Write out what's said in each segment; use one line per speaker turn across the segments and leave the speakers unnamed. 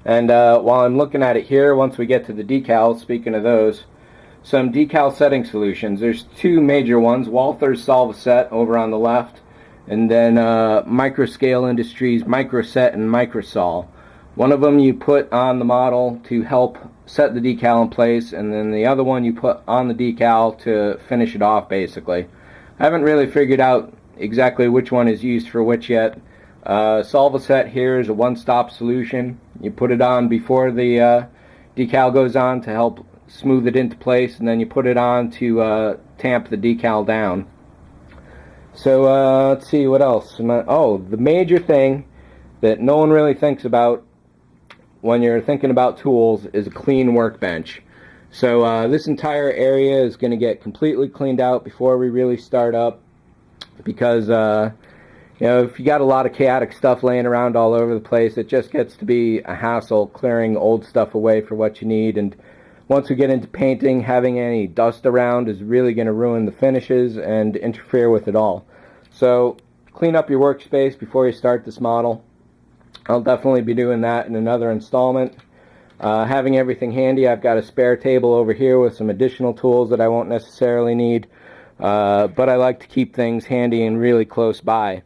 And while I'm looking at it here, once we get to the decals, speaking of those, some decal setting solutions. There's two major ones, Walther's Solvaset over on the left, and then Microscale Industries Microset and Microsol. One of them you put on the model to help set the decal in place, and then the other one you put on the decal to finish it off, basically. I haven't really figured out exactly which one is used for which yet. Solvaset here is a one-stop solution. You put it on before the decal goes on to help smooth it into place, and then you put it on to tamp the decal down. So let's see what else. Oh, the major thing that no one really thinks about when you're thinking about tools is a clean workbench. So this entire area is going to get completely cleaned out before we really start up, because you know, if you got a lot of chaotic stuff laying around all over the place, it just gets to be a hassle clearing old stuff away for what you need. And once we get into painting, having any dust around is really going to ruin the finishes and interfere with it all. So clean up your workspace before you start this model. I'll definitely be doing that in another installment. Having everything handy, I've got a spare table over here with some additional tools that I won't necessarily need, but I like to keep things handy and really close by.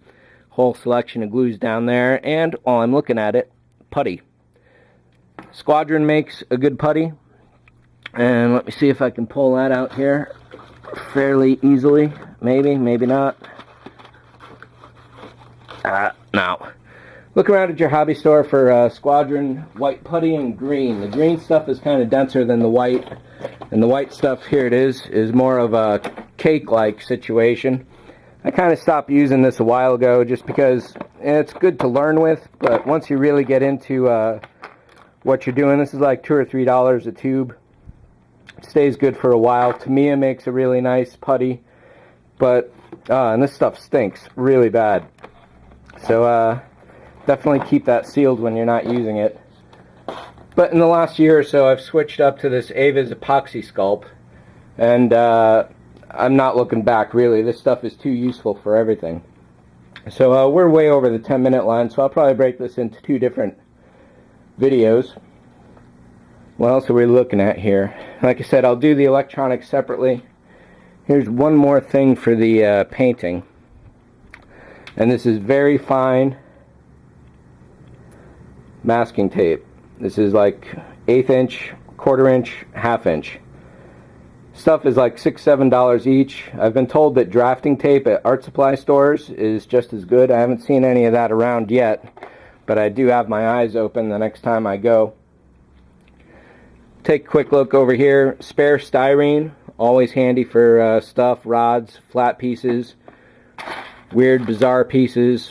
Whole selection of glues down there, and while I'm looking at it, putty. Squadron makes a good putty, and let me see if I can pull that out here fairly easily. Maybe, maybe not. No. Look around at your hobby store for Squadron white putty and green. The green stuff is kind of denser than the white, and the white stuff, here it is more of a cake-like situation. I kind of stopped using this a while ago just because it's good to learn with, but once you really get into what you're doing, this is like $2 or $3 a tube. It stays good for a while. Tamiya makes a really nice putty, but and this stuff stinks really bad. So definitely keep that sealed when you're not using it. But in the last year or so, I've switched up to this Ava's epoxy sculpt, and I'm not looking back, really. This stuff is too useful for everything. So we're way over the 10-minute line, so I'll probably break this into two different videos. What else are we looking at here? Like I said, I'll do the electronics separately. Here's one more thing for the painting. And this is very fine masking tape. This is like 1/8 inch, 1/4 inch, 1/2 inch. Stuff is like $6, $7 each. I've been told that drafting tape at art supply stores is just as good. I haven't seen any of that around yet, but I do have my eyes open the next time I go. Take a quick look over here. Spare styrene, always handy for stuff, rods, flat pieces, weird, bizarre pieces,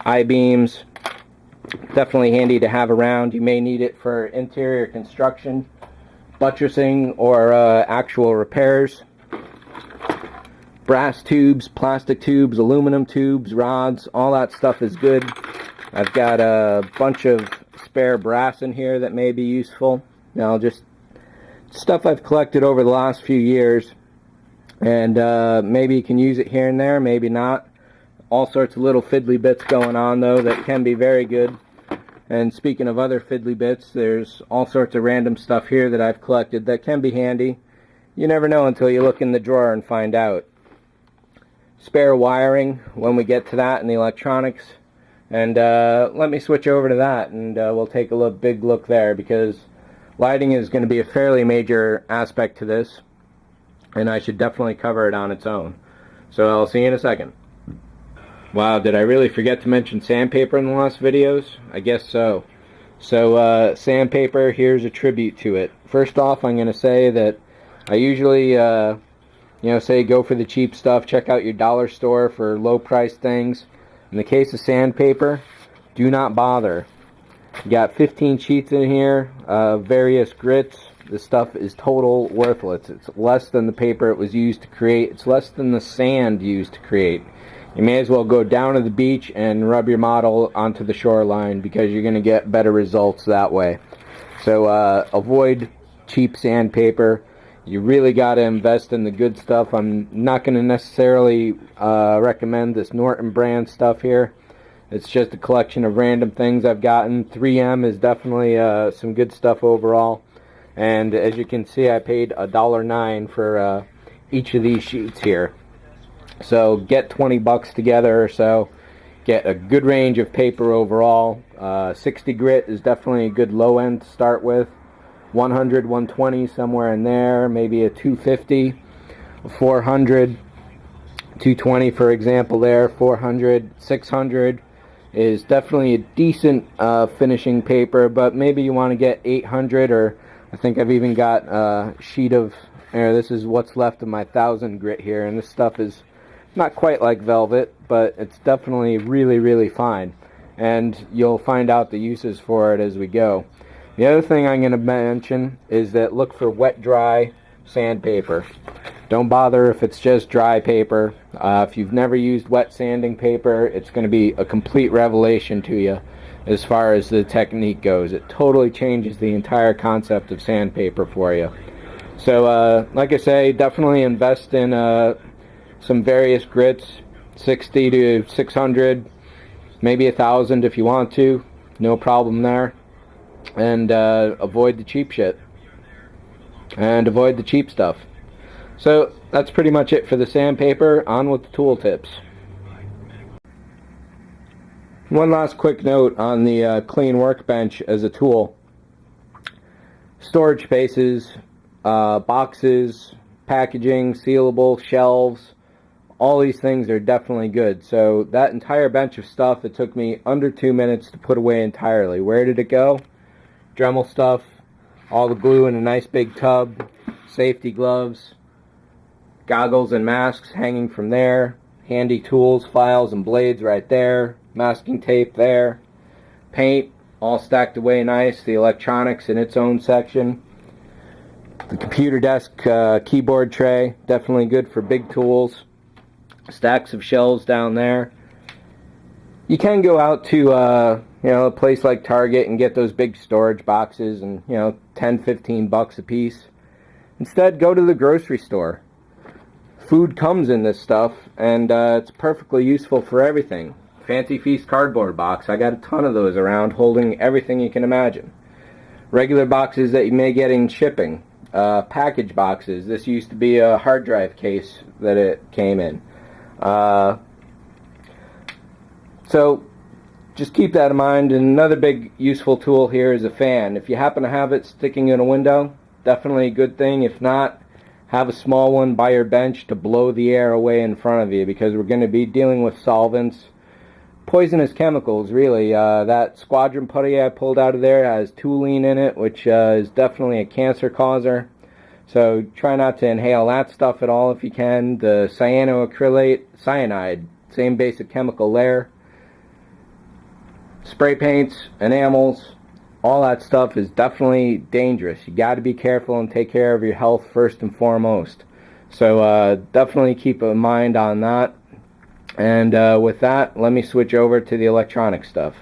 I-beams. Definitely handy to have around. You may need it for interior construction, buttressing, or actual repairs. Brass tubes, plastic tubes, aluminum tubes, rods, all that stuff is good. I've got a bunch of spare brass in here that may be useful. Now, just stuff I've collected over the last few years, and maybe you can use it here and there, maybe not. All sorts of little fiddly bits going on, though, that can be very good. And speaking of other fiddly bits, there's all sorts of random stuff here that I've collected that can be handy. You never know until you look in the drawer and find out. Spare wiring when we get to that in the electronics. And let me switch over to that, and we'll take a big look there, because lighting is going to be a fairly major aspect to this, and I should definitely cover it on its own. So I'll see you in a second. Wow, did I really forget to mention sandpaper in the last videos? I guess so. So sandpaper, here's a tribute to it. First off, I'm going to say that I usually, say go for the cheap stuff. Check out your dollar store for low-priced things. In the case of sandpaper, do not bother. You got 15 sheets in here, various grits. This stuff is total worthless. It's less than the paper it was used to create. It's less than the sand used to create. You may as well go down to the beach and rub your model onto the shoreline, because you're going to get better results that way. So avoid cheap sandpaper. You really got to invest in the good stuff. I'm not going to necessarily recommend this Norton brand stuff here. It's just a collection of random things I've gotten. 3M is definitely some good stuff overall. And as you can see, I paid $1.09 for each of these sheets here. So get 20 bucks together or so. Get a good range of paper overall. 60 grit is definitely a good low end to start with. 100, 120, somewhere in there. Maybe a 250, a 400, 220 for example there. 400, 600 is definitely a decent finishing paper, but maybe you want to get 800, or I think I've even got a sheet of, this is what's left of my 1000 grit here, and this stuff is not quite like velvet, but it's definitely really, really fine, and you'll find out the uses for it as we go. The other thing I'm going to mention is that look for wet dry sandpaper. Don't bother if it's just dry paper. If you've never used wet sanding paper, it's going to be a complete revelation to you as far as the technique goes. It totally changes the entire concept of sandpaper for you. So like I say, definitely invest in some various grits, 60 to 600, maybe 1,000 if you want to, no problem there. And avoid the cheap shit, and avoid the cheap stuff. So that's pretty much it for the sandpaper. On with the tool tips. One last quick note on the clean workbench as a tool. Storage spaces, boxes, packaging, sealable, shelves, all these things are definitely good. So that entire bench of stuff, it took me under 2 minutes to put away entirely. Where did it go? Dremel stuff, all the glue in a nice big tub, safety gloves, goggles and masks hanging from there, handy tools, files and blades right there, masking tape there, paint all stacked away nice, the electronics in its own section, the computer desk keyboard tray, definitely good for big tools, stacks of shelves down there. You can go out to a place like Target and get those big storage boxes and 10, 15 bucks a piece. Instead, go to the grocery store. Food comes in this stuff, and it's perfectly useful for everything. Fancy Feast cardboard box, I got a ton of those around holding everything you can imagine. Regular boxes that you may get in shipping. Package boxes, this used to be a hard drive case that it came in. So just keep that in mind. And another big useful tool here is a fan. If you happen to have it sticking in a window, definitely a good thing. If not, have a small one by your bench to blow the air away in front of you, because we're going to be dealing with solvents, poisonous chemicals really. That Squadron Putty I pulled out of there has toluene in it, which is definitely a cancer causer. So try not to inhale that stuff at all if you can. The cyanoacrylate, cyanide, same basic chemical there. Spray paints, enamels, all that stuff is definitely dangerous. You got to be careful and take care of your health first and foremost. So definitely keep in mind on that. And with that, let me switch over to the electronic stuff.